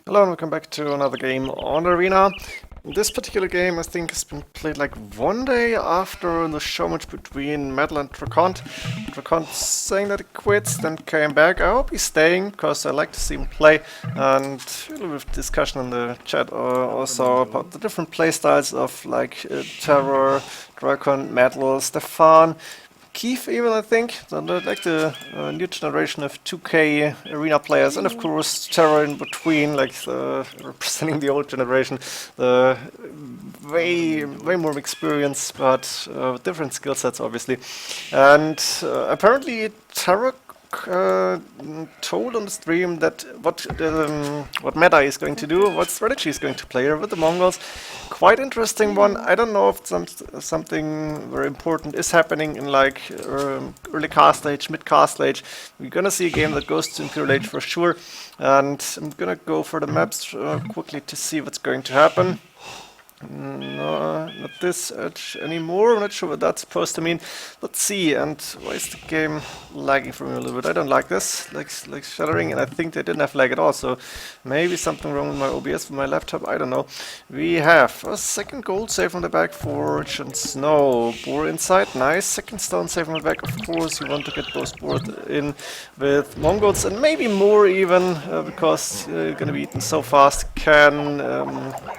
Hello and welcome back to another game on Arena. This particular game I think has been played like one day after the showmatch between Metal and DraConT. DraConT saying that he quits, then came back. I hope he's staying because I like to see him play, and a little bit of discussion in the chat also about the different playstyles of like Terror, DraConT, Metal, Stefan. Keith even, I think. So like the new generation of 2K arena players, and of course Terra in between, like representing the old generation. The way more experience, but different skill sets, obviously. And apparently Terra told on the stream that what meta is going to do, what strategy is going to play with the Mongols. Quite interesting one. I don't know if something very important is happening in like early cast age, mid cast age. We're gonna see a game that goes to Imperial age for sure, and I'm gonna go for the maps quickly to see what's going to happen. No, not this edge anymore. I'm not sure what that's supposed to mean. Let's see. And why is the game lagging for me a little bit? I don't like this, like shuddering, and I think they didn't have lag at all. So maybe something wrong with my OBS, with my laptop. I don't know. We have a second gold save on the back for JonSnow. Boar inside, nice. Second stone save on the back. Of course, you want to get those board in with Mongols, and maybe more even because you're gonna be eaten so fast. Can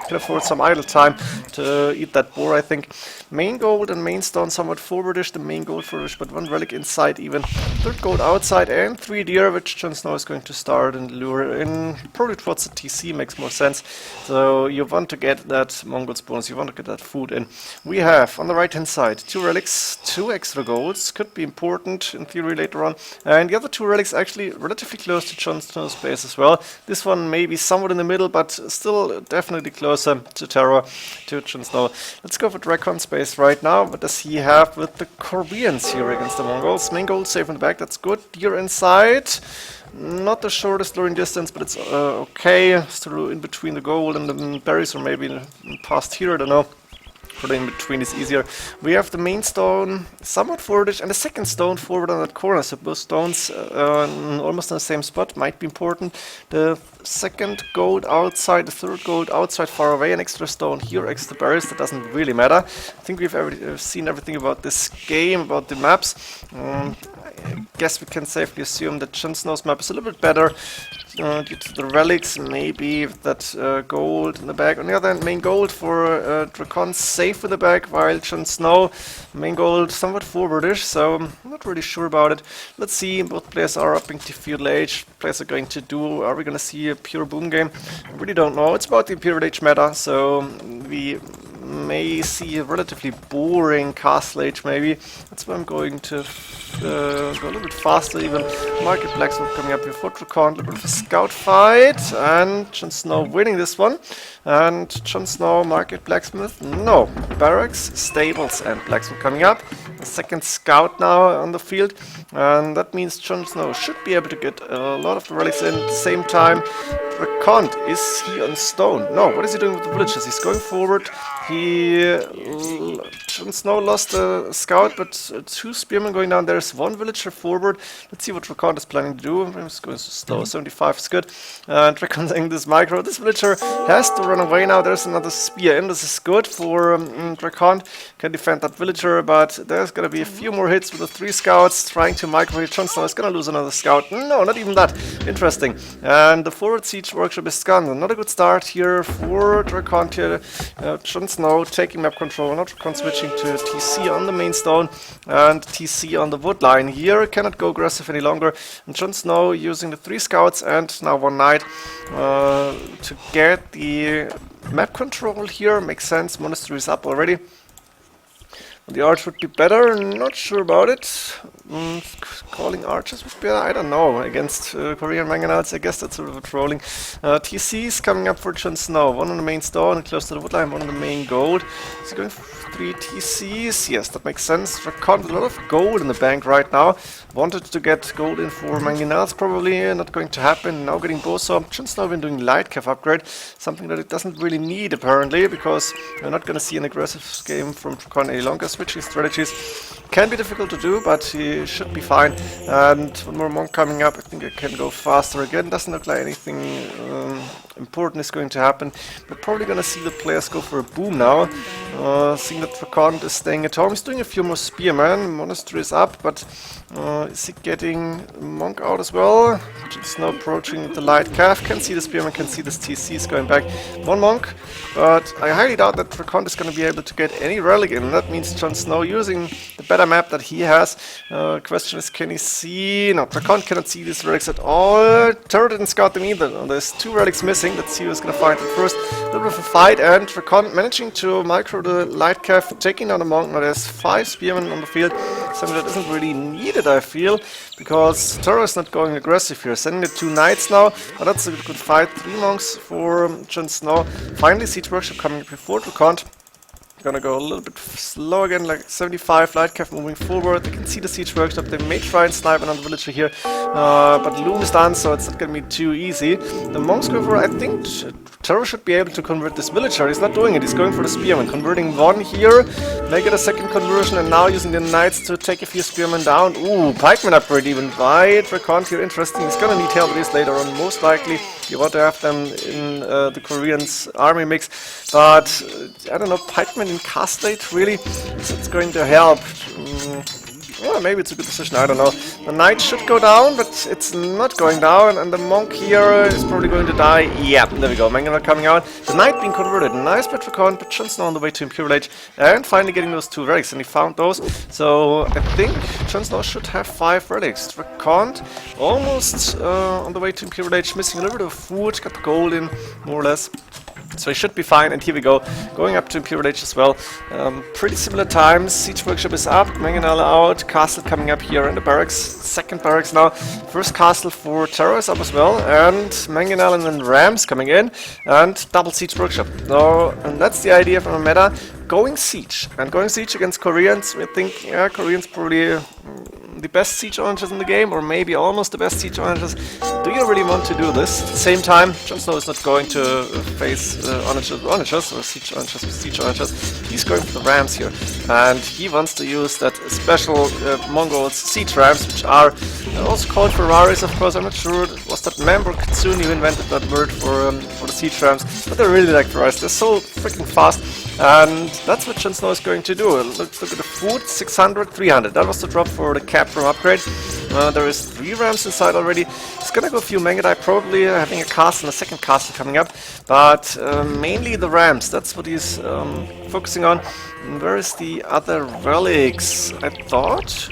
afford some idle time to eat that boar, I think. Main gold and main stone somewhat forwardish, the main gold forwardish, but one relic inside even. Third gold outside and 3 deer, which JonSnow is going to start and lure in. Probably towards the TC makes more sense. So you want to get that Mongols bonus, you want to get that food in. We have on the right hand side 2 relics, 2 extra golds, could be important in theory later on. And the other 2 relics actually relatively close to JonSnow's base as well. This one may be somewhat in the middle, but still definitely closer to Terra, to JonSnow. Let's go for DraConT space right now. What does he have with the Koreans here against the Mongols? Main gold safe in the back, that's good. Deer inside. Not the shortest luring distance, but it's okay. Still in between the gold and the berries, or maybe past here, I don't know. Putting in between is easier. We have the main stone somewhat forwardish and the second stone forward on that corner. So both stones almost in the same spot might be important. The second gold outside, the third gold outside far away, an extra stone here, extra berries, that doesn't really matter. I think we've seen everything about this game, about the maps. I guess we can safely assume that JonSnow's map is a little bit better due to the relics, maybe that gold in the back. On the other hand, main gold for DraConT safe in the back, while JonSnow, main gold somewhat forwardish, so I'm not really sure about it. Let's see, both players are upping to feudal age. Players are going to do, are we going to see a pure boom game? I really don't know. It's about the Imperial age meta, so we may see a relatively boring castle age maybe. That's why I'm going to go a little bit faster even. Market Blacksmith coming up before DraConT, a little bit of a scout fight, and JonSnow winning this one. And JonSnow, Market Blacksmith, no. Barracks, Stables and Blacksmith coming up. The second scout now on the field, and that means JonSnow should be able to get a lot of the relics in at the same time. DraConT, is he on stone? No, what is he doing with the villages? He's going forward. JonSnow lost a scout, but 2 spearmen going down. There's 1 villager forward. Let's see what DraConT is planning to do. I'm just going slow. 75 is good. DraConT saying this micro. This villager has to run away now. There's another spear in. This is good for DraConT. Can defend that villager, but there's going to be a few more hits with the 3 scouts trying to micro hit. JonSnow is going to lose another scout. No, not even that. Interesting. And the forward siege workshop is gone. Not a good start here for DraConT here. JonSnow taking map control, not DraConT switching to TC on the main stone and TC on the wood line here. Cannot go aggressive any longer. And JonSnow using the 3 scouts and now 1 knight to get the map control here. Makes sense. Monastery is up already. The arch would be better, not sure about it. Calling archers would be better, I don't know. Against Korean Mangonels, I guess that's sort of a trolling. TC's coming up for JonSnow. 1 on the main stone, close to the woodline, 1 on the main gold. Is he going for 3 TCs? Yes, that makes sense. DraConT, a lot of gold in the bank right now. Wanted to get gold in for Mangonels, probably not going to happen. Now getting Boso. JonSnow been doing light cav upgrade, something that it doesn't really need apparently, because we're not going to see an aggressive game from DraConT any longer. Switching strategies can be difficult to do, but he should be fine. And one more monk coming up. I think I can go faster again. Doesn't look like anything important is going to happen. We're probably gonna see the players go for a boom now. Seeing that DraConT is staying at home. He's doing a few more spearmen. Monastery is up, but is he getting Monk out as well? JonSnow approaching with the light calf. Can see the spearman, can see this TC's going back. One Monk, but I highly doubt that DraConT is gonna be able to get any relic in. That means JonSnow using the better map that he has. Question is, can he see? No, DraConT cannot see these relics at all. Terror didn't scout them either. There's 2 relics missing. Let's see who's gonna find it first. A little bit of a fight, and DraConT managing to micro the light calf, taking down the Monk. Now there's 5 spearmen on the field. Something that isn't really needed, I feel, because Terror is not going aggressive here. Sending the 2 knights now, but that's a good fight. 3 monks for JonSnow. Finally, Siege Workshop coming before DraConT. Gonna go a little bit slow again, like 75, light calf moving forward. They can see the Siege Workshop. They may try and snipe another villager here, but Loom is done, so it's not gonna be too easy. The monks go for, I think, Terror should be able to convert this villager. He's not doing it, he's going for the spearman. Converting 1 here, make it a second conversion, and now using the knights to take a few spearmen down. Ooh, pikeman upgrade even by DraConT here, interesting. He's gonna need help with this later on, most likely. You want to have them in the Koreans' army mix, but I don't know, pikeman in castellate, really? It's going to help. Well, maybe it's a good decision, I don't know. The knight should go down, but it's not going down, and the monk here is probably going to die. Yeah, there we go, Mongols coming out. The knight being converted, nice by DraConT, but JonSnow on the way to Imperial Age, and finally getting those 2 relics, and he found those. So I think JonSnow should have 5 relics. DraConT almost on the way to Imperial Age, missing a little bit of food, got the gold in, more or less. So he should be fine, and here we go, going up to Imperial Age as well. Pretty similar times. Siege Workshop is up, Mangonel out, castle coming up here in the barracks, second barracks now. First castle for Terror is up as well, and Mangonel and then Rams coming in, and double Siege Workshop. So, and that's the idea from a meta, going siege, and going siege against Koreans. We think, yeah, Koreans probably the best siege archers in the game, or maybe almost the best siege archers. Do you really want to do this? At the same time, JonSnow is not going to face archers or siege archers with siege archers. He's going for the rams here, and he wants to use that special Mongols siege rams, which are also called Ferraris, of course. I'm not sure, was that member Kitsune who invented that word for the siege rams, but they're really like Ferraris. They're so freaking fast, and that's what JonSnow is going to do. Look at the food, 600, 300. That was the drop for the cap from upgrade. There is 3 rams inside already. It's gonna go a few Mangadai, probably having a castle and a second castle coming up, but mainly the rams. That's what he's focusing on. And where is the other relics? I thought,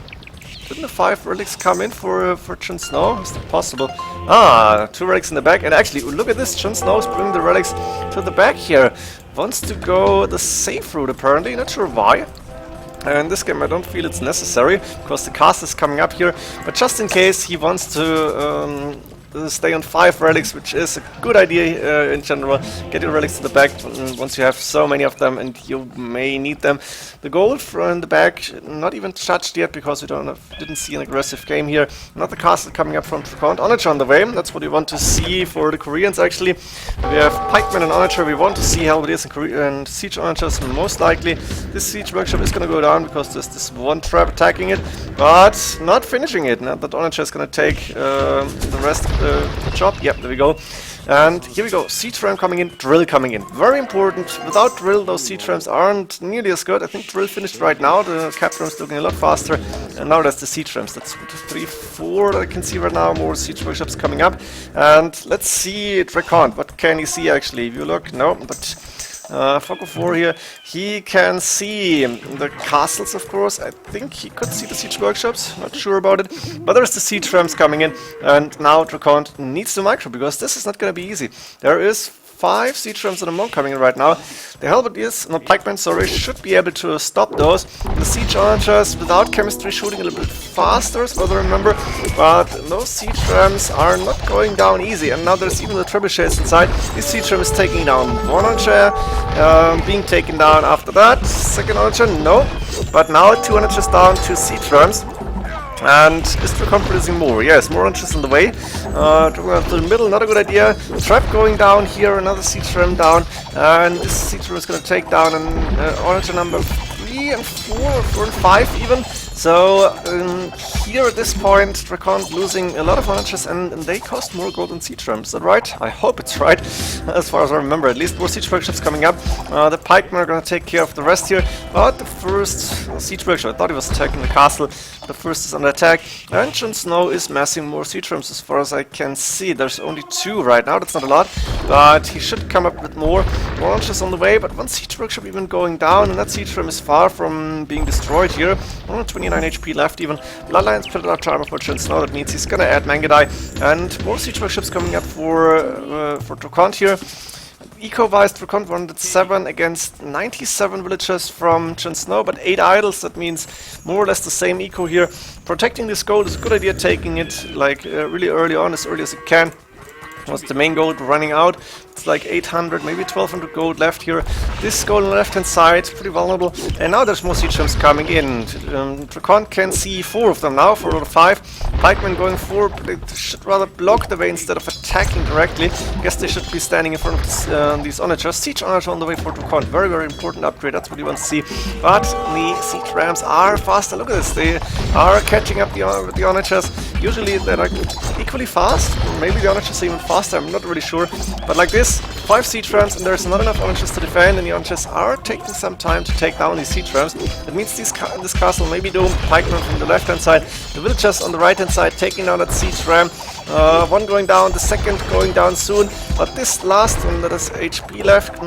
didn't the 5 relics come in for JonSnow? Is that possible? Ah, 2 relics in the back, and actually, look at this. JonSnow is bringing the relics to the back here. Wants to go the safe route apparently. Not sure why. In this game I don't feel it's necessary, because the cast is coming up here, but just in case he wants to stay on 5 relics, which is a good idea in general. Get your relics to the back once you have so many of them, and you may need them. The gold from the back, not even touched yet, because we didn't see an aggressive game here. Another castle coming up from DraConT. Onager on the way, that's what we want to see for the Koreans actually. We have pikemen and Onager. We want to see how it is in Korea and siege Onagers. Most likely this siege workshop is going to go down, because there's this one trap attacking it, but not finishing it. Now that Onager is going to take the rest of the job. Yep, there we go. And here we go, siege ram coming in, drill coming in. Very important. Without drill, those siege rams aren't nearly as good. I think drill finished right now. The cap rams looking a lot faster. And now that's the siege rams. That's 3, 4 that I can see right now. More siege workshops coming up. And let's see DraConT. What can he see actually? If you look, no, but Foco 4 here, he can see the castles, of course. I think he could see the siege workshops, not sure about it. But there's the siege rams coming in, and now DraConT needs to micro, because this is not going to be easy. There is 5 siege rams and a monk coming in right now. The halberdiers, no pikemen, sorry, should be able to stop those. The siege archers without chemistry shooting a little bit faster, as well I remember, but those siege rams are not going down easy. And now there's even the trebuchets inside. This siege ram is taking down one archer, being taken down after that. Second archer, no. But now 2 archers down, 2 siege rams. And is DraConT producing more? Yes, more archers in the way. To the middle, not a good idea. Trap going down here, another siege ram down. And this siege ram is going to take down an archer number 3 and 4, or 4 and 5 even. So here at this point, DraConT losing a lot of monarchs, and they cost more gold than siege rams. Is that right? I hope it's right, as far as I remember. At least more siege workshops coming up. The pikemen are going to take care of the rest here. But the first siege workshop, I thought he was attacking the castle. The first is under attack, and JonSnow is massing more siege rams as far as I can see. There's only 2 right now. That's not a lot, but he should come up with more. Launches on the way, but one siege workshop even going down, and that siege ram is far from being destroyed here. 29 HP left even. Bloodlines put out armor for JonSnow. That means he's gonna add Mangudai, and more siege workshops coming up for DraConT here. Eco-wise, DraConT 107 against 97 villagers from JonSnow, but 8 idols. That means more or less the same eco here. Protecting this gold is a good idea, taking it like really early on, as early as you can. Was the main gold running out? It's like 800, maybe 1200 gold left here. This gold on the left hand side, pretty vulnerable. And now there's more siege rams coming in. DraConT can see 4 of them now, 4 out of 5. Pikemen going forward, but they should rather block the way instead of attacking directly. Guess they should be standing in front of these onagers. Siege onager on the way for DraConT. Very, very important upgrade. That's what you want to see. But the siege rams are faster. Look at this. They are catching up with the onagers. Usually they're like equally fast. Maybe the onagers are even faster. I'm not really sure. But like this, 5 siege rams, and there's not enough onagers to defend, and the onagers are taking some time to take down these siege rams. That means this castle may be doomed. Pikemen from the left hand side, the villagers on the right hand side taking down that siege ram. One going down, the second going down soon. But this last one that has HP left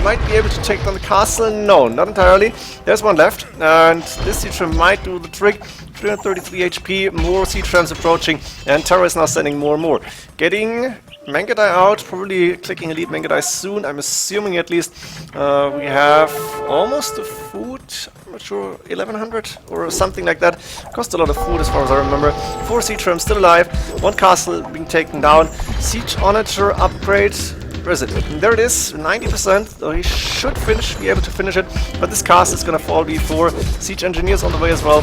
might be able to take down the castle. No, not entirely. There's one left, and this siege ram might do the trick. 333 HP, more siege rams approaching, and Terror is now sending more and more. Getting Mangudai out, probably clicking Elite Mangudai soon, I'm assuming at least. We have almost the food, I'm not sure, 1100 or something like that. Cost a lot of food as far as I remember. 4 siege rams still alive, 1 castle being taken down. Siege onager upgrade. Where is it? And there it is, 90%, so he should be able to finish it, but this castle is gonna fall before. Siege engineers on the way as well.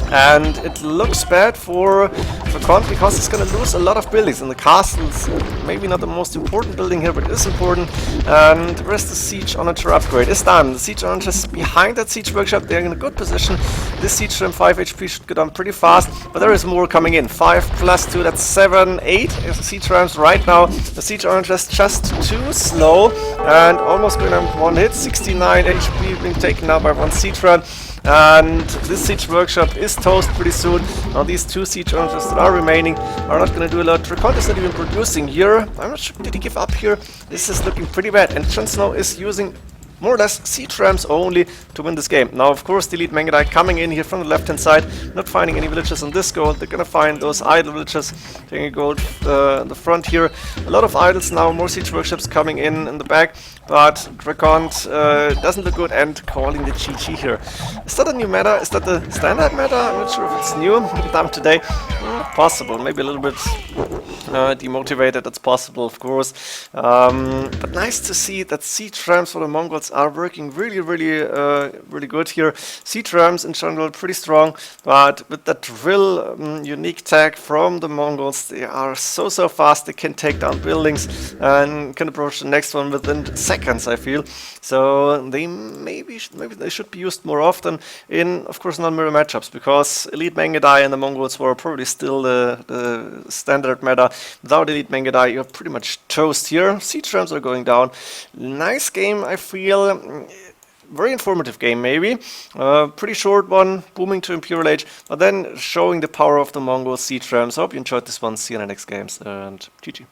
And it looks bad for DraConT because it's going to lose a lot of buildings. And the castle's maybe not the most important building here, but it is important. And where's the siege onager upgrade? It's done. The siege onager is behind that siege workshop. They're in a good position. This siege ram 5 HP should go down pretty fast, but there is more coming in. 5 plus 2, that's 7, 8 siege rams right now. The siege onager is just too slow and almost going on 1 hit. 69 HP being taken now by 1 siege ram. And this siege workshop is toast pretty soon. Now these 2 siege onagers that are remaining are not going to do a lot. DraConT is not even producing here. I'm not sure, did he give up here? This is looking pretty bad. And JonSnow is using more or less siege rams only to win this game. Now of course the Elite Mangudai coming in here from the left hand side, not finding any villagers on this gold. They're gonna find those idle villagers taking gold in the front here. A lot of idols now, more siege workshops coming in the back, but DraConT doesn't look good, and calling the GG here. Is that a new meta? Is that the standard meta? I'm not sure if it's new. Done today. Possible, maybe a little bit demotivated, that's possible of course. But nice to see that siege rams for the Mongols are working really good here. Siege rams in general pretty strong, but with that drill unique tag from the Mongols, they are so fast. They can take down buildings and can approach the next one within seconds, I feel. So they maybe they should be used more often in, of course, non-mirror matchups, because Elite Mangudai and the Mongols were probably still the standard meta. Without Elite Mangudai, you're pretty much toast here. Siege rams are going down. Nice game, I feel. Very informative game, maybe. Pretty short one, booming to Imperial Age, but then showing the power of the Mongol siege rams. I hope you enjoyed this one. See you in the next games, and GG.